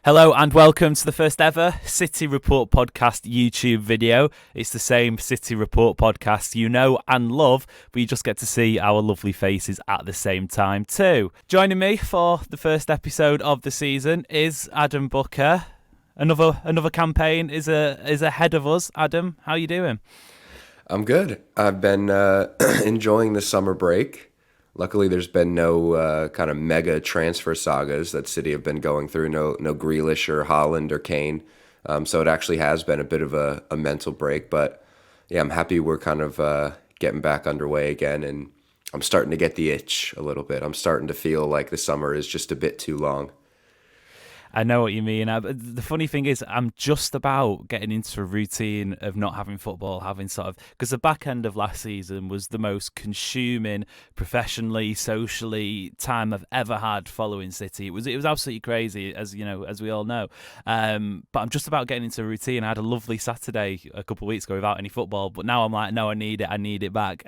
Hello and welcome to the first ever City Report podcast YouTube video. It's the same City Report podcast you know and love, but you just get to see our lovely faces at the same time too. Joining me for the first episode of the season is Adam Booker. Another campaign is ahead of us. Adam, how you doing? I'm good. I've been enjoying the summer break. Luckily, there's been no kind of mega transfer sagas that City have been going through. No Grealish or Haaland or Kane. So it actually has been a bit of a mental break. But yeah, I'm happy we're kind of getting back underway again. And I'm starting to get the itch a little bit. I'm starting to feel like the summer is just a bit too long. I know what you mean. The funny thing is, I'm just about getting into a routine of not having football, because the back end of last season was the most consuming, professionally, socially time I've ever had following City. It was absolutely crazy, as you know, as we all know. But I'm just about getting into a routine. I had a lovely Saturday a couple of weeks ago without any football, but now I'm like, no, I need it back.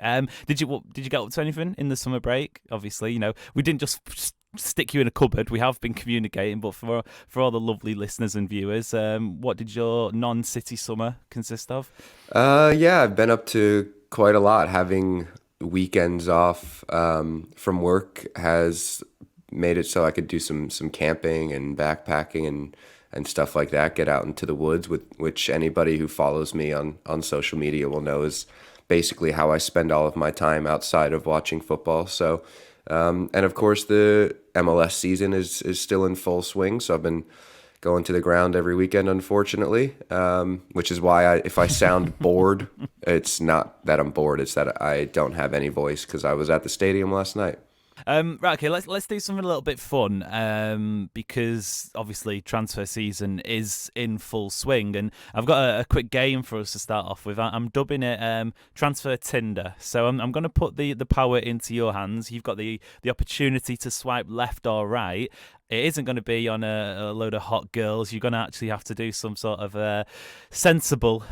Did you get up to anything in the summer break? Obviously, we didn't just stick you in a cupboard. We have been communicating, but for all the lovely listeners and viewers, what did your non-City summer consist of? Yeah, I've been up to quite a lot. Having weekends off from work has made it so I could do some camping and backpacking and stuff like that. Get out into the woods, which anybody who follows me on social media will know is basically how I spend all of my time outside of watching football. So. And of course, the MLS season is still in full swing, so I've been going to the ground every weekend, unfortunately, which is why if I sound bored, it's not that I'm bored, it's that I don't have any voice because I was at the stadium last night. Right, okay, let's do something a little bit fun, because obviously transfer season is in full swing, and I've got a quick game for us to start off with. I'm dubbing it Transfer Tinder. So I'm going to put the power into your hands. You've got the opportunity to swipe left or right. It isn't going to be on a load of hot girls. You're going to actually have to do some sort of sensible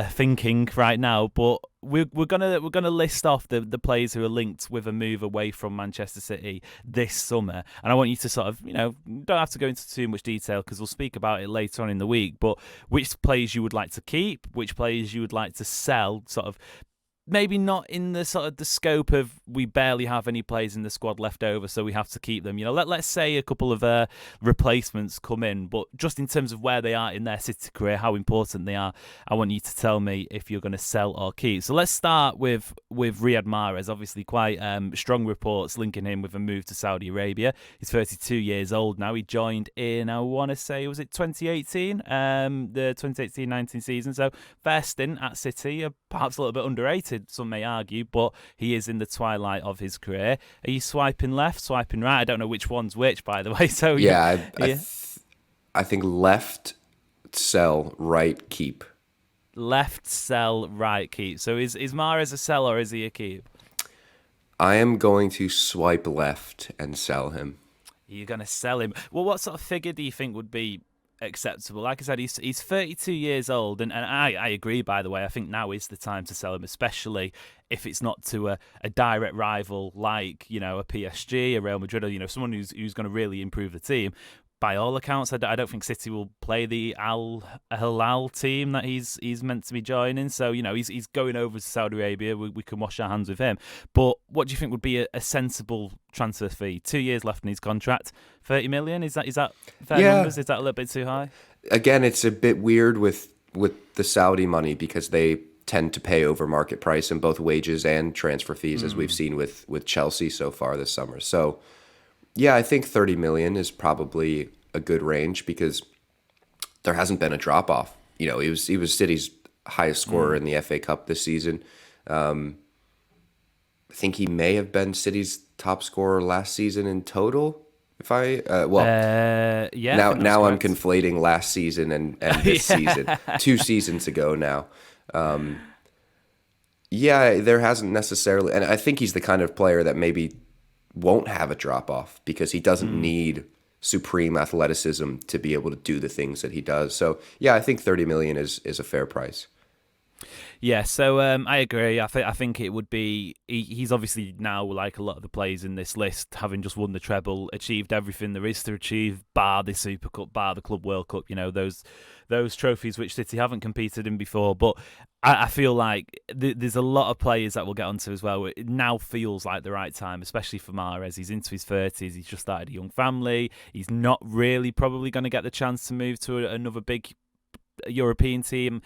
thinking right now. But we're gonna list off the players who are linked with a move away from Manchester City this summer, and I want you to sort of don't have to go into too much detail because we'll speak about it later on in the week. But which players you would like to keep, which players you would like to sell, sort of. Maybe not in the sort of the scope of we barely have any players in the squad left over, so we have to keep them. Let's say a couple of replacements come in, but just in terms of where they are in their City career, how important they are, I want you to tell me if you're going to sell or keep. So let's start with Riyad Mahrez. Obviously, quite strong reports linking him with a move to Saudi Arabia. He's 32 years old now. He joined in, I want to say, was it 2018? The 2018-19 season. So fair stint at City, perhaps a little bit underrated, some may argue, but he is in the twilight of his career. Are you swiping left, swiping right? I don't know which one's which, by the way. So I think left, sell, right, keep. Left, sell, right, keep. So is Mahrez a sell or is he a keep? I am going to swipe left and sell him. You're going to sell him. Well, what sort of figure do you think would be acceptable? Like I said, he's 32 years old, and I agree, by the way. I think now is the time to sell him, especially if it's not to a direct rival like a PSG, a Real Madrid, or someone who's going to really improve the team. By all accounts, I don't think City will play the Al Hilal team that he's meant to be joining. So he's going over to Saudi Arabia. We can wash our hands with him. But what do you think would be a sensible transfer fee? 2 years left in his contract, 30 million. Is that fair numbers? Is that a little bit too high? Again, it's a bit weird with the Saudi money because they tend to pay over market price in both wages and transfer fees, as we've seen with Chelsea so far this summer. So. Yeah, I think 30 million is probably a good range because there hasn't been a drop off. He was City's highest scorer in the FA Cup this season. I think he may have been City's top scorer last season in total. Now I'm conflating last season and this season. 2 seasons ago now. There hasn't necessarily, and I think he's the kind of player that maybe won't have a drop-off because he doesn't need supreme athleticism to be able to do the things that he does. So, yeah, I think 30 million is a fair price. Yeah, so I agree. I think it would be. He's obviously now, like a lot of the players in this list, having just won the treble, achieved everything there is to achieve, bar the Super Cup, bar the Club World Cup. Those trophies which City haven't competed in before. But I feel like there's a lot of players that we'll get onto as well. It now feels like the right time, especially for Mahrez. He's into his 30s. He's just started a young family. He's not really probably going to get the chance to move to another big European team.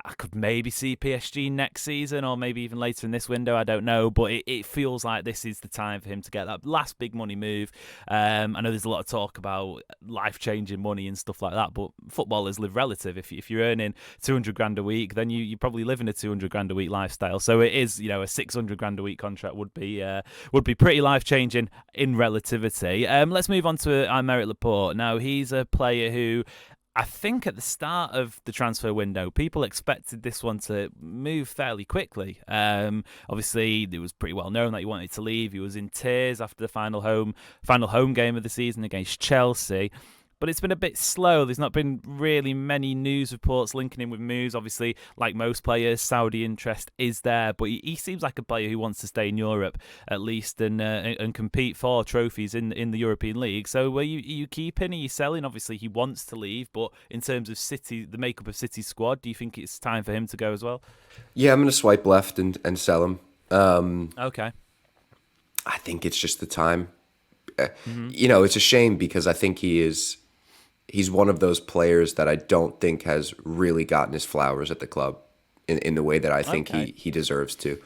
I could maybe see PSG next season or maybe even later in this window. I don't know. But it feels like this is the time for him to get that last big money move. I know there's a lot of talk about life-changing money and stuff like that, but footballers live relative. If you're earning 200 grand a week, then you probably live in a 200 grand a week lifestyle. So it is, a 600 grand a week contract would be pretty life-changing in relativity. Let's move on to Aymeric Laporte. Now, he's a player who I think at the start of the transfer window, people expected this one to move fairly quickly. Obviously, it was pretty well known that he wanted to leave. He was in tears after the final home game of the season against Chelsea. But it's been a bit slow. There's not been really many news reports linking him with moves. Obviously, like most players, Saudi interest is there. But he seems like a player who wants to stay in Europe at least and compete for trophies in the European League. So are you keeping? Are you selling? Obviously, he wants to leave. But in terms of City, the makeup of City's squad, do you think it's time for him to go as well? Yeah, I'm going to swipe left and sell him. Okay. I think it's just the time. Mm-hmm. It's a shame because I think he's one of those players that I don't think has really gotten his flowers at the club in the way that I think Okay. he deserves to.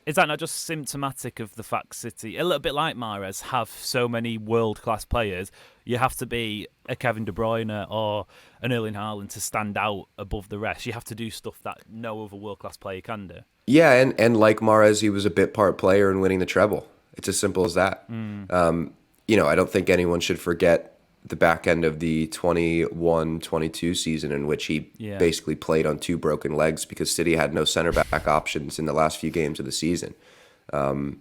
Is that not just symptomatic of the fact City, a little bit like Mahrez, have so many world-class players? You have to be a Kevin De Bruyne or an Erling Haaland to stand out above the rest. You have to do stuff that no other world-class player can do. Yeah, and like Mahrez, he was a bit part player in winning the treble. It's as simple as that. I don't think anyone should forget the back end of the 21-22 season in which he Yeah. basically played on two broken legs because City had no center back options in the last few games of the season. And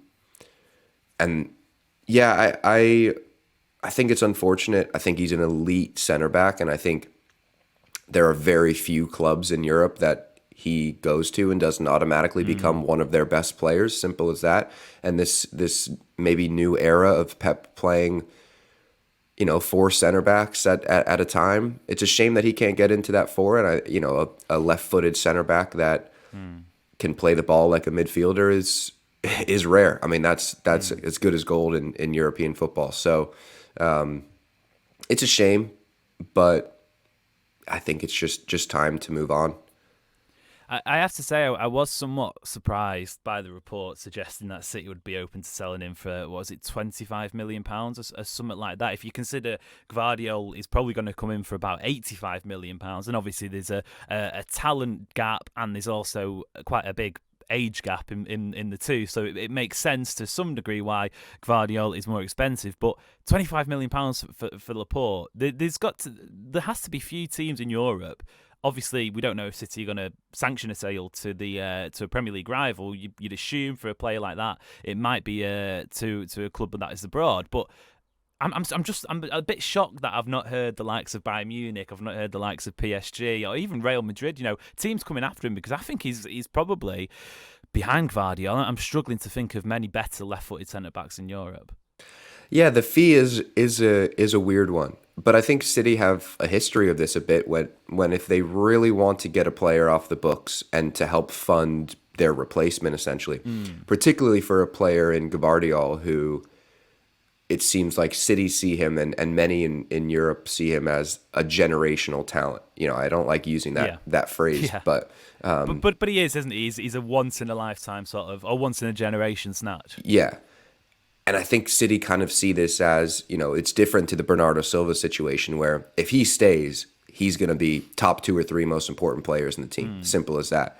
yeah, I think it's unfortunate. I think he's an elite center back, and I think there are very few clubs in Europe that he goes to and doesn't automatically become one of their best players. Simple as that. And this maybe new era of Pep playing, four center backs at a time. It's a shame that he can't get into that four. And a left-footed center back that can play the ball like a midfielder is rare. I mean, that's as good as gold in European football. So it's a shame, but I think it's just time to move on. I have to say, I was somewhat surprised by the report suggesting that City would be open to selling him for, what was it, £25 million or something like that. If you consider Gvardiol is probably going to come in for about £85 million, and obviously there's a talent gap and there's also quite a big age gap in the two, so it makes sense to some degree why Gvardiol is more expensive. But £25 million for Laporte, there has to be few teams in Europe. Obviously, we don't know if City are going to sanction a sale to a Premier League rival. You'd assume for a player like that, it might be to a club that is abroad. But I'm a bit shocked that I've not heard the likes of Bayern Munich, I've not heard the likes of PSG or even Real Madrid. Teams coming after him, because I think he's probably behind Gvardiol. I'm struggling to think of many better left-footed centre backs in Europe. Yeah, the fee is a weird one. But I think City have a history of this a bit when if they really want to get a player off the books and to help fund their replacement, essentially, particularly for a player in Gvardiol who it seems like City see him and many in Europe see him as a generational talent. I don't like using that phrase, Yeah. but But he is, isn't he? He's a once in a lifetime sort of, or once in a generation snatch. yeah. And I think City kind of see this as, it's different to the Bernardo Silva situation where if he stays, he's going to be top two or three most important players in the team. Simple as that.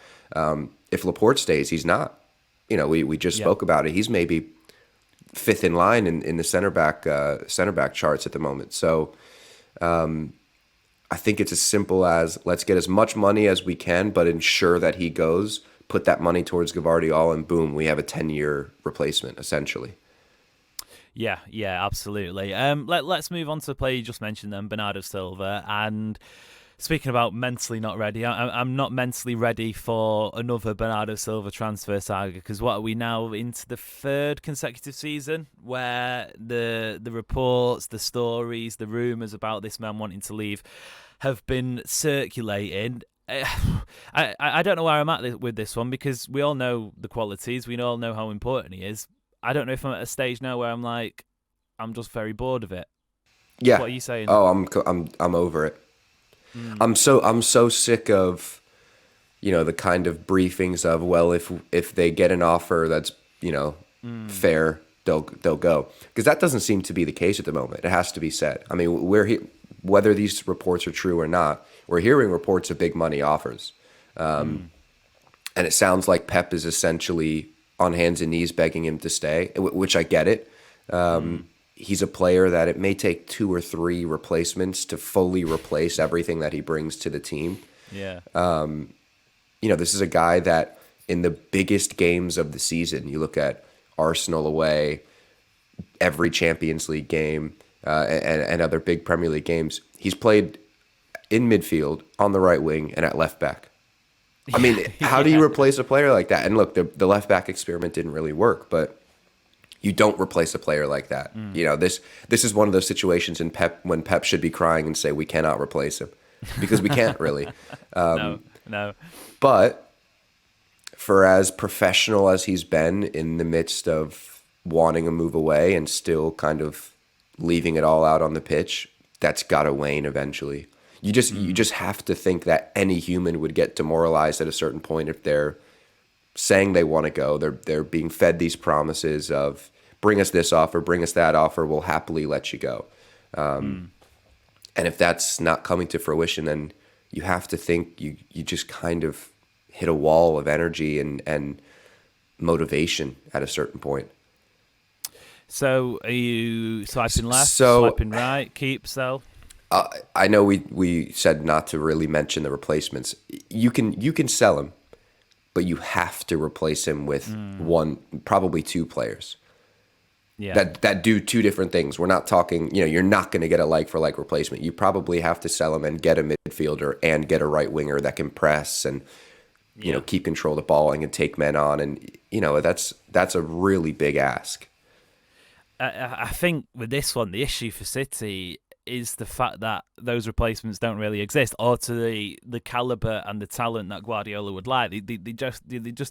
If Laporte stays, he's not. We just spoke about it. He's maybe fifth in line in the center back charts at the moment. So I think it's as simple as let's get as much money as we can, but ensure that he goes, put that money towards Gvardiol, and boom, we have a 10-year replacement, essentially. Yeah, absolutely. Let's move on to the player you just mentioned then, Bernardo Silva. And Speaking about mentally not ready, I'm not mentally ready for another Bernardo Silva transfer saga, because what are we now into the third consecutive season where the reports, the stories, the rumours about this man wanting to leave have been circulating. I don't know where I'm at with this one, because we all know the qualities, we all know how important he is. I don't know if I'm at a stage now where I'm like, I'm just very bored of it. Yeah. What are you saying? Oh, I'm over it. I'm so sick of, the kind of briefings of, well, if they get an offer that's, fair, they'll go. Because that doesn't seem to be the case at the moment. It has to be said. I mean, whether these reports are true or not, we're hearing reports of big money offers. And it sounds like Pep is essentially on hands and knees begging him to stay, which I get it. He's a player that it may take 2 or 3 replacements to fully replace everything that he brings to the team. Yeah. This is a guy that in the biggest games of the season, you look at Arsenal away, every Champions League game, and other big Premier League games, he's played in midfield, on the right wing, and at left back. I mean, how do you replace a player like that? And look, the left back experiment didn't really work, but you don't replace a player like that. This is one of those situations when Pep should be crying and say, we cannot replace him, because we can't really. No. But for as professional as he's been in the midst of wanting a move away and still kind of leaving it all out on the pitch, that's got to wane eventually. You just have to think that any human would get demoralized at a certain point if they're saying they want to go. They're being fed these promises of, bring us this offer, bring us that offer, we'll happily let you go. And if that's not coming to fruition, then you have to think you just kind of hit a wall of energy and motivation at a certain point. So are you swiping left, swiping right, keep, sell? I know we said not to really mention the replacements. You can sell him, but you have to replace him with one, probably 2 players. Yeah. That do 2 different things. We're not talking, you're not going to get a like for like replacement. You probably have to sell him and get a midfielder and get a right winger that can press and keep control of the ball and can take men on, and that's a really big ask. I think with this one, the issue for City is the fact that those replacements don't really exist, or to the caliber and the talent that Guardiola would like. They just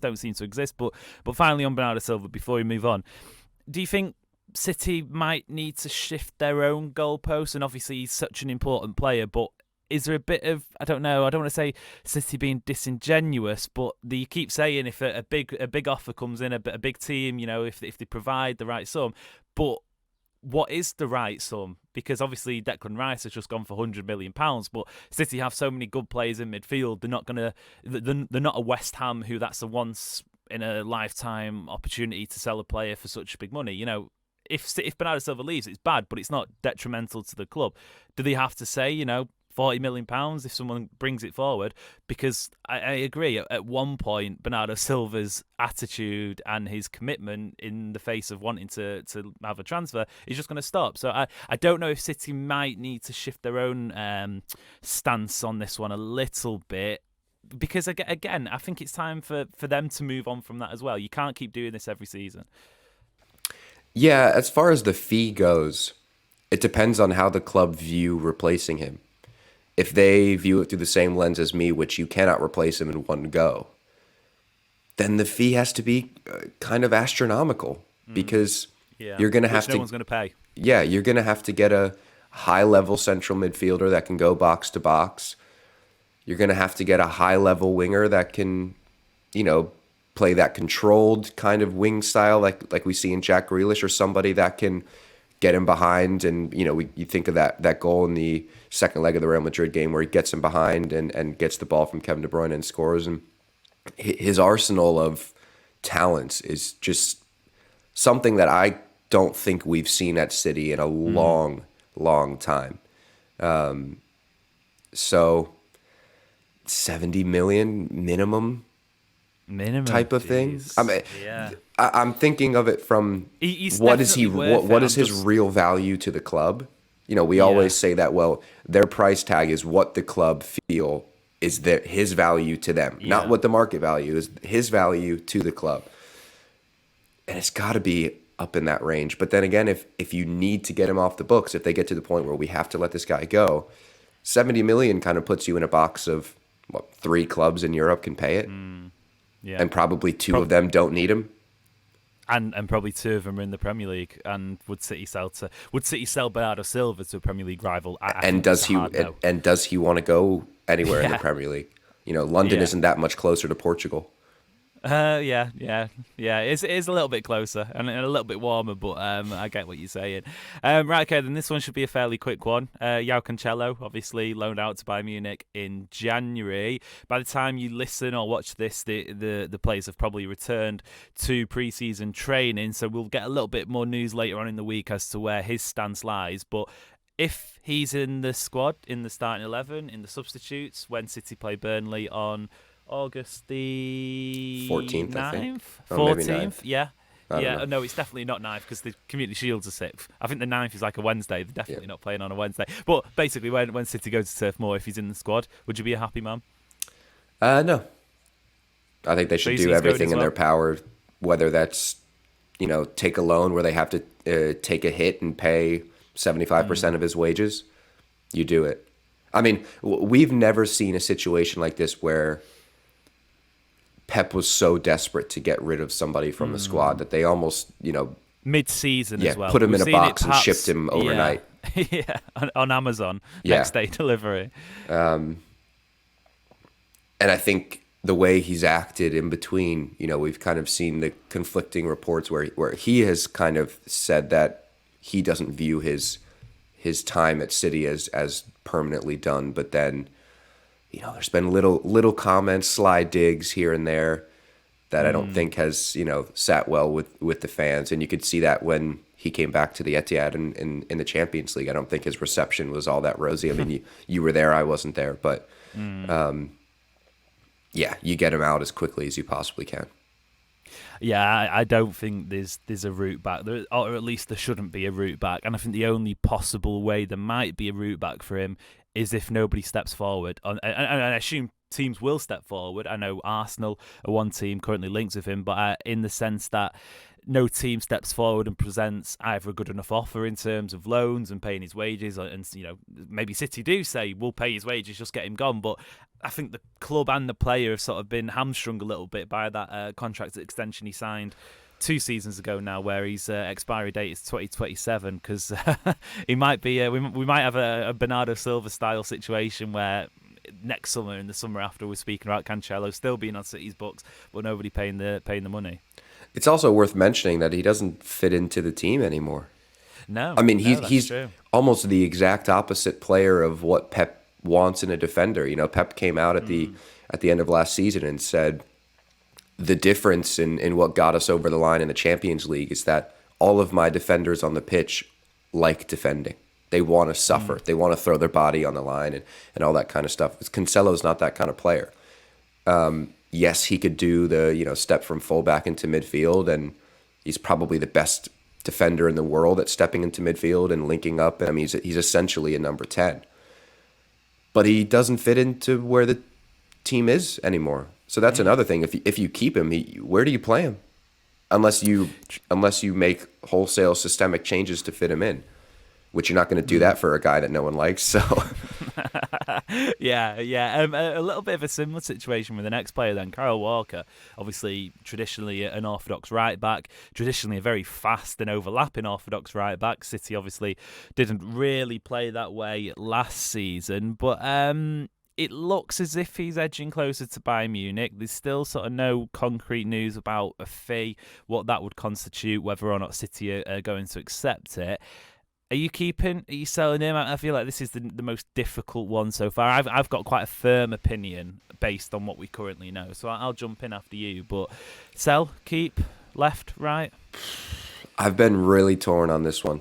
don't seem to exist. But finally, on Bernardo Silva, before we move on, do you think City might need to shift their own goalposts? And obviously, he's such an important player, but is there a bit of, I don't know, I don't want to say City being disingenuous, but you keep saying if a big offer comes in, a big team, if they provide the right sum, but what is the right sum? Because obviously Declan Rice has just gone for £100 million, but City have so many good players in midfield. They're not a West Ham who that's a once in a lifetime opportunity to sell a player for such big money. If Bernardo Silva leaves, it's bad, but it's not detrimental to the club. Do they have to say, £40 million if someone brings it forward? Because I agree, at one point, Bernardo Silva's attitude and his commitment in the face of wanting to have a transfer is just going to stop. So I don't know if City might need to shift their own stance on this one a little bit. Because, again, I think it's time for them to move on from that as well. You can't keep doing this every season. Yeah, as far as the fee goes, it depends on how the club view replacing him. If they view it through the same lens as me, which you cannot replace him in one go, then the fee has to be kind of astronomical, because you're going to have to... No one's going to pay. Yeah, you're going to have to get a high-level central midfielder that can go box to box. You're going to have to get a high-level winger that can, play that controlled kind of wing style like we see in Jack Grealish, or somebody that can get him behind. And, you think of that goal in the second leg of the Real Madrid game where he gets him behind and gets the ball from Kevin De Bruyne and scores. And his arsenal of talents is just something that I don't think we've seen at City in a long, long time. So 70 million minimum type of thing. I mean, I'm thinking of it from He's what is definitely worth what it. is his real value to the club, We Yeah. always say that, well, their price tag is what the club feel is his value to them, not Yeah. what the market value is, his value to the club. And it's got to be up in that range. But then again, if you need to get him off the books, if they get to the point where we have to let this guy go, 70 million kind of puts you in a box of what, three clubs in Europe can pay it, Yeah. and probably two of them don't need him. And probably two of them are in the Premier League. And would City sell Bernardo Silva to a Premier League rival? I And think that's does a he hard no. and does he want to go anywhere in the Yeah. Premier League? London Yeah. isn't that much closer to Portugal. Yeah. It is a little bit closer and a little bit warmer, but I get what you're saying. Right, okay, then this one should be a fairly quick one. Joao Cancelo, obviously loaned out to Bayern Munich in January. By the time you listen or watch this, the players have probably returned to pre-season training, so we'll get a little bit more news later on in the week as to where his stance lies. But if he's in the squad, in the starting 11, in the substitutes, when City play Burnley on August the 14th, I think. 9th? Oh, maybe 14th? 9th. Yeah. I don't Yeah, know. no, it's definitely not 9th because the Community Shields are 6th. I think the 9th is like a Wednesday. They're Yeah. definitely not playing on a Wednesday. But basically, when City goes to Turf Moor, if he's in the squad, would you be a happy man? No. I think they So should he's do going everything as in their well? power, whether that's, take a loan where they have to take a hit and pay 75% of his wages. You do it. I mean, we've never seen a situation like this where Pep was so desperate to get rid of somebody from the squad that they almost, Mid-season as well. put him We've in a seen it box and perhaps, shipped him yeah. overnight. Yeah, on Amazon, Yeah. next day delivery. And I think the way he's acted in between, we've kind of seen the conflicting reports where he has kind of said that he doesn't view his time at City as permanently done, but then there's been little comments, sly digs here and there that I don't think has sat well with the fans, and you could see that when he came back to the Etihad in the Champions League. I don't think his reception was all that rosy. I mean, you were there, I wasn't there, but yeah, you get him out as quickly as you possibly can. Yeah, I don't think there's a route back, or at least there shouldn't be a route back. And I think the only possible way there might be a route back for him is if nobody steps forward. And I assume teams will step forward. I know Arsenal are one team currently linked with him, but in the sense that no team steps forward and presents either a good enough offer in terms of loans and paying his wages, and maybe City do say we'll pay his wages, just get him gone. But I think the club and the player have sort of been hamstrung a little bit by that contract extension he signed 2 seasons ago now, where his expiry date is 2027, because he might be we might have a Bernardo Silva style situation where next summer and the summer after we're speaking about Cancelo still being on City's books but nobody paying the money. It's also worth mentioning that he doesn't fit into the team anymore. No, I mean, that's he's true. almost the exact opposite player of what Pep wants in a defender. Pep came out at the end of last season and said the difference in what got us over the line in the Champions League is that all of my defenders on the pitch like defending. They want to suffer. They want to throw their body on the line and all that kind of stuff. Cancelo's not that kind of player. Yes, he could do the step from fullback into midfield, and he's probably the best defender in the world at stepping into midfield and linking up. I mean, he's essentially a number 10. But he doesn't fit into where the team is anymore. So that's another thing. If you keep him, where do you play him? Unless you make wholesale systemic changes to fit him in, which you're not going to do that for a guy that no one likes. So Yeah. A little bit of a similar situation with the next player then, Kyle Walker. Obviously, traditionally an orthodox right back, traditionally a very fast and overlapping orthodox right back. City obviously didn't really play that way last season, but it looks as if he's edging closer to Bayern Munich. There's still sort of no concrete news about a fee, what that would constitute, whether or not City are going to accept it. Are you keeping? Are you selling him? I feel like this is the most difficult one so far. I've got quite a firm opinion based on what we currently know, so I'll jump in after you. But sell, keep, left, right? I've been really torn on this one.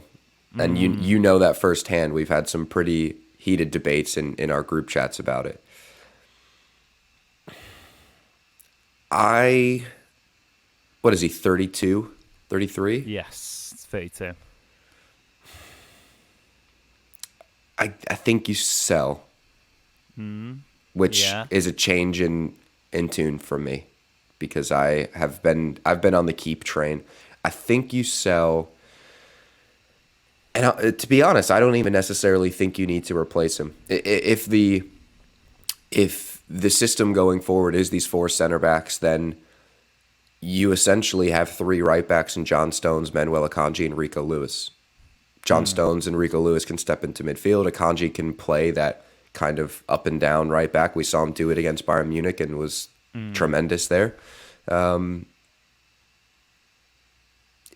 And you know that firsthand. We've had some pretty heated debates in our group chats about it. What is he, 32, 33? Yes, it's 32. I think you sell, which Yeah. is a change in tune for me because I've been on the keep train. I think you sell, and to be honest, I don't even necessarily think you need to replace him. If the system going forward is these four center backs, then you essentially have three right backs in John Stones, Manuel Akanji, and Rico Lewis. John Stones and Rico Lewis can step into midfield. Akanji can play that kind of up and down right back. We saw him do it against Bayern Munich and was tremendous there.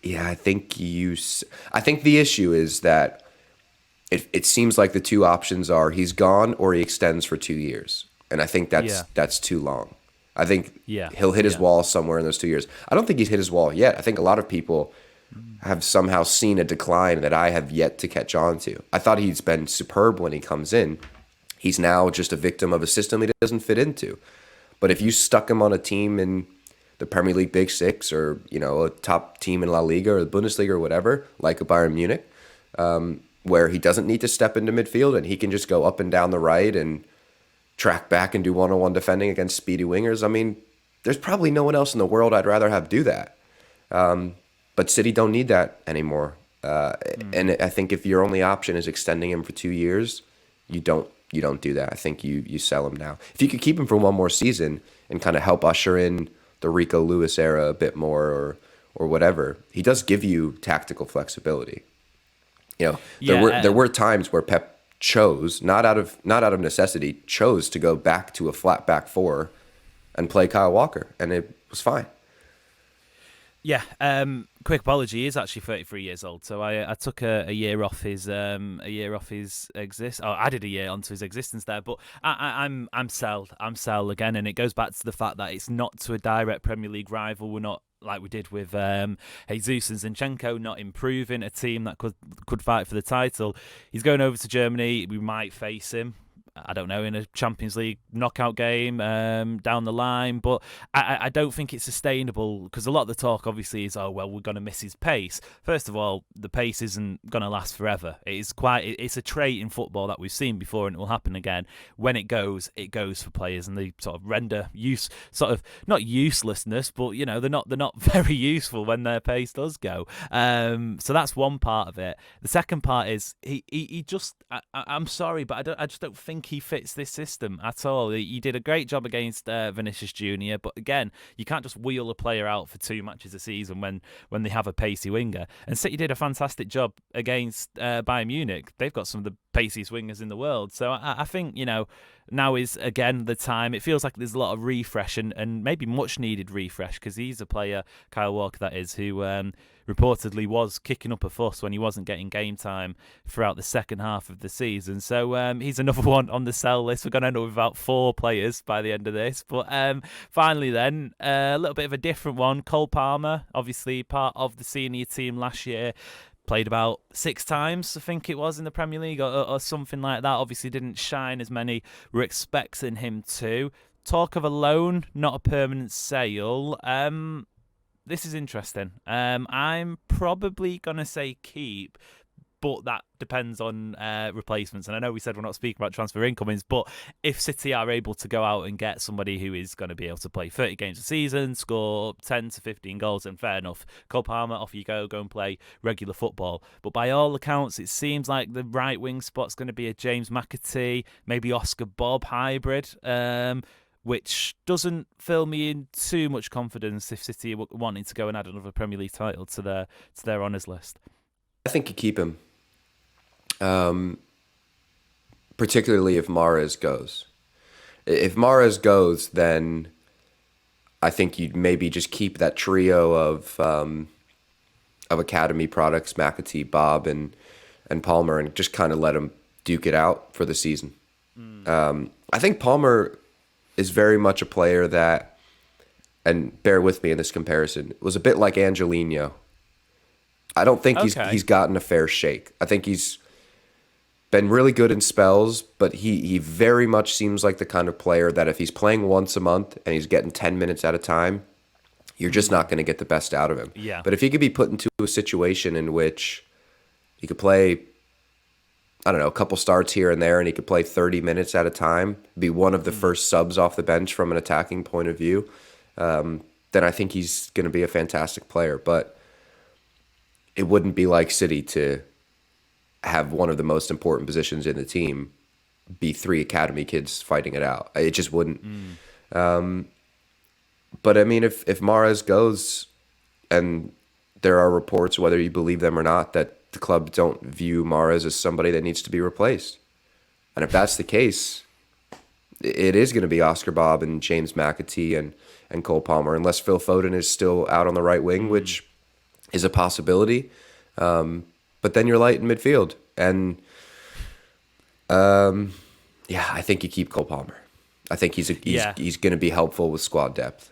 Yeah, I think the issue is that it seems like the two options are he's gone or he extends for 2 years, and I think Yeah. that's too long. I think Yeah. he'll hit his Yeah. wall somewhere in those 2 years. I don't think he's hit his wall yet. I think a lot of people have somehow seen a decline that I have yet to catch on to. I thought he's been superb when he comes in. He's now just a victim of a system he doesn't fit into. But if you stuck him on a team in the Premier League Big Six or, a top team in La Liga or the Bundesliga or whatever, like a Bayern Munich, where he doesn't need to step into midfield and he can just go up and down the right and track back and do one-on-one defending against speedy wingers. I mean, there's probably no one else in the world I'd rather have do that. But City don't need that anymore. And I think if your only option is extending him for 2 years, you don't do that. I think you sell him now. If you could keep him for one more season and kind of help usher in the Rico Lewis era a bit more or whatever, he does give you tactical flexibility. There were times where Pep chose, not out of necessity, chose to go back to a flat back four and play Kyle Walker, and it was fine. Yeah, quick apology. He is actually 33 years old, so I took a year off his exist. Oh, I did a year onto his existence there, but I'm Sal again, and it goes back to the fact that it's not to a direct Premier League rival. We're not like we did with Jesus and Zinchenko, not improving a team that could fight for the title. He's going over to Germany. We might face him, I don't know, in a Champions League knockout game down the line, but I don't think it's sustainable because a lot of the talk obviously is, oh well, we're going to miss his pace. First of all, the pace isn't going to last forever. It's a trait in football that we've seen before and it will happen again. When it goes for players and they sort of render not uselessness, but they're not very useful when their pace does go. So that's one part of it. The second part is he just I'm sorry, but I just don't think he fits this system at all. He did a great job against Vinicius Junior, but again, you can't just wheel a player out for 2 matches a season when they have a pacey winger. And City did a fantastic job against Bayern Munich. They've got some of the paciest wingers in the world. So I think, now is, again, the time. It feels like there's a lot of refresh and maybe much needed refresh because he's a player, Kyle Walker that is, who reportedly was kicking up a fuss when he wasn't getting game time throughout the second half of the season. So he's another one on the sell list. We're going to end up with about 4 players by the end of this. But finally then, a little bit of a different one. Cole Palmer, obviously part of the senior team last year. Played about 6 times, I think it was, in the Premier League or something like that. Obviously didn't shine as many were expecting him to. Talk of a loan, not a permanent sale. This is interesting. I'm probably going to say keep, but that depends on replacements. And I know we said we're not speaking about transfer incomings, but if City are able to go out and get somebody who is going to be able to play 30 games a season, score 10 to 15 goals, then fair enough. Cole Palmer, off you go and play regular football. But by all accounts, it seems like the right wing spot's going to be a James McAtee, maybe Oscar Bob hybrid, which doesn't fill me in too much confidence if City are wanting to go and add another Premier League title to their honours list. I think you keep him. Particularly if Mahrez goes. If Mahrez goes, then I think you'd maybe just keep that trio of academy products, McAtee, Bob, and Palmer, and just kind of let them duke it out for the season. I think Palmer is very much a player that, and bear with me in this comparison, was a bit like Angelino. I don't think he's gotten a fair shake. I think he's been really good in spells, but he very much seems like the kind of player that if he's playing once a month and he's getting 10 minutes at a time, you're just not going to get the best out of him. Yeah. But if he could be put into a situation in which he could play I don't know, a couple starts here and there, and he could play 30 minutes at a time, be one of the first subs off the bench from an attacking point of view, then I think he's going to be a fantastic player. But it wouldn't be like City to have one of the most important positions in the team be 3 academy kids fighting it out. It just wouldn't. But I mean, if Mahrez goes, and there are reports, whether you believe them or not, that the club don't view Mahrez as somebody that needs to be replaced. And if that's the case, it is going to be Oscar Bob and James McAtee and Cole Palmer, unless Phil Foden is still out on the right wing, which is a possibility. But then you're light in midfield. And I think you keep Cole Palmer. I think he's going to be helpful with squad depth.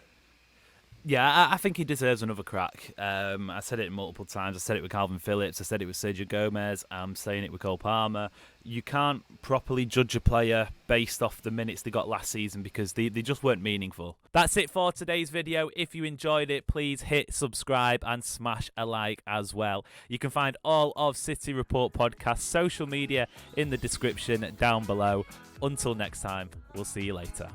Yeah, I think he deserves another crack. I said it multiple times. I said it with Calvin Phillips. I said it with Sergio Gomez. I'm saying it with Cole Palmer. You can't properly judge a player based off the minutes they got last season because they just weren't meaningful. That's it for today's video. If you enjoyed it, please hit subscribe and smash a like as well. You can find all of City Report Podcast's social media in the description down below. Until next time, we'll see you later.